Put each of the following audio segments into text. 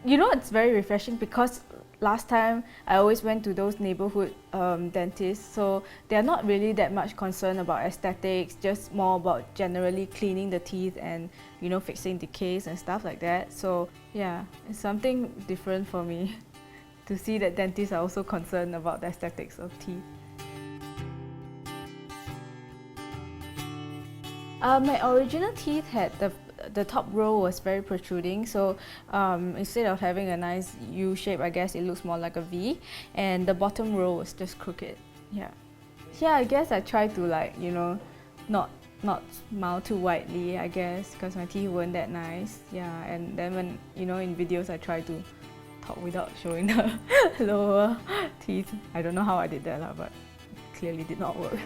You know, it's very refreshing because last time I always went to those neighborhood dentists, so they're not really that much concerned about aesthetics, just more about generally cleaning the teeth and, you know, fixing decays and stuff like that. So yeah, it's something different for me to see that dentists are also concerned about the aesthetics of teeth. My original teeth had the top row was very protruding, so instead of having a nice U shape, I guess it looks more like a V, and the bottom row was just crooked. Yeah, I guess I try to, like, you know, not smile too widely, I guess, because my teeth weren't that nice. Yeah, and then when, you know, in videos I try to talk without showing the lower teeth. I don't know how I did that, but it clearly did not work.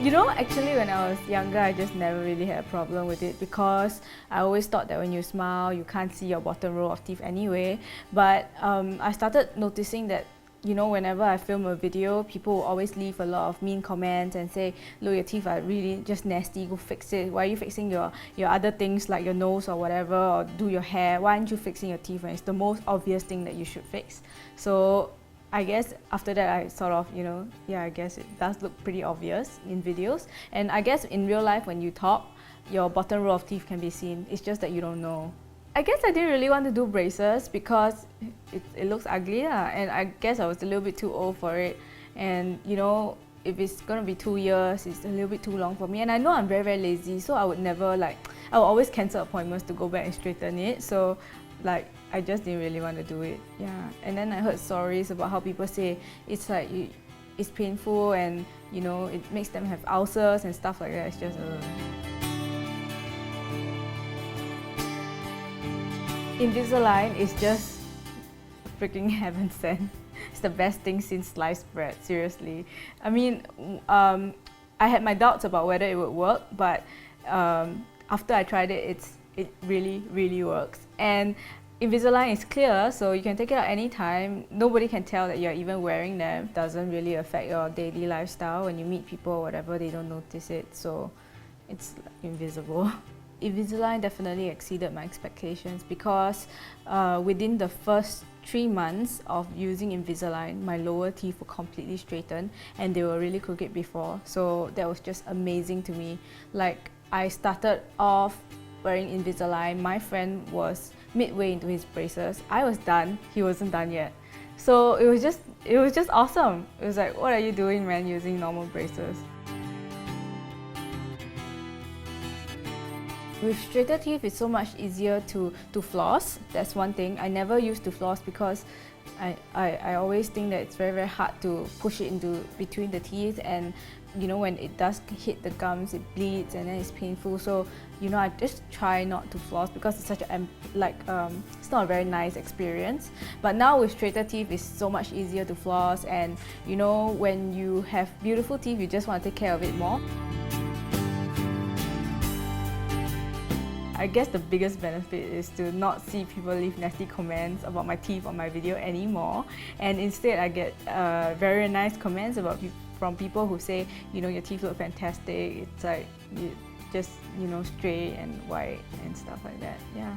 You know, actually when I was younger, I just never really had a problem with it because I always thought that when you smile, you can't see your bottom row of teeth anyway. But I started noticing that, you know, whenever I film a video, people will always leave a lot of mean comments and say, look, your teeth are really just nasty, go fix it. Why are you fixing your other things like your nose or whatever, or do your hair? Why aren't you fixing your teeth when it's the most obvious thing that you should fix? So I guess after that I sort of, you know, yeah, I guess it does look pretty obvious in videos. And I guess in real life when you talk, your bottom row of teeth can be seen. It's just that you don't know. I guess I didn't really want to do braces because it looks ugly, and I guess I was a little bit too old for it. And you know, if it's gonna be 2 years, it's a little bit too long for me. And I know I'm very, very lazy, so I would never, like, I would always cancel appointments to go back and straighten it. So like, I just didn't really want to do it. Yeah, and then I heard stories about how people say it's like it's painful and, you know, it makes them have ulcers and stuff like that. It's just Invisalign is just freaking heaven sent. It's the best thing since sliced bread, seriously. I mean, I had my doubts about whether it would work, but after I tried it, it really, really works. And Invisalign is clear, so you can take it out anytime. Nobody can tell that you're even wearing them. It doesn't really affect your daily lifestyle. When you meet people or whatever, they don't notice it, so it's invisible. Invisalign definitely exceeded my expectations because within the first 3 months of using Invisalign, my lower teeth were completely straightened and they were really crooked before. So that was just amazing to me. Like, I started off wearing Invisalign. My friend was midway into his braces. I was done, he wasn't done yet. So it was just awesome. It was like, what are you doing, man, using normal braces? With straighter teeth, it's so much easier to floss. That's one thing. I never used to floss because I always think that it's very, very hard to push it into between the teeth, and you know, when it does hit the gums, it bleeds and then it's painful. So, you know, I just try not to floss because it's such a, it's not a very nice experience. But now with straighter teeth, it's so much easier to floss, and you know, when you have beautiful teeth, you just want to take care of it more. I guess the biggest benefit is to not see people leave nasty comments about my teeth on my video anymore, and instead I get very nice comments from people who say, you know, your teeth look fantastic. It's like just, you know, straight and white and stuff like that. Yeah.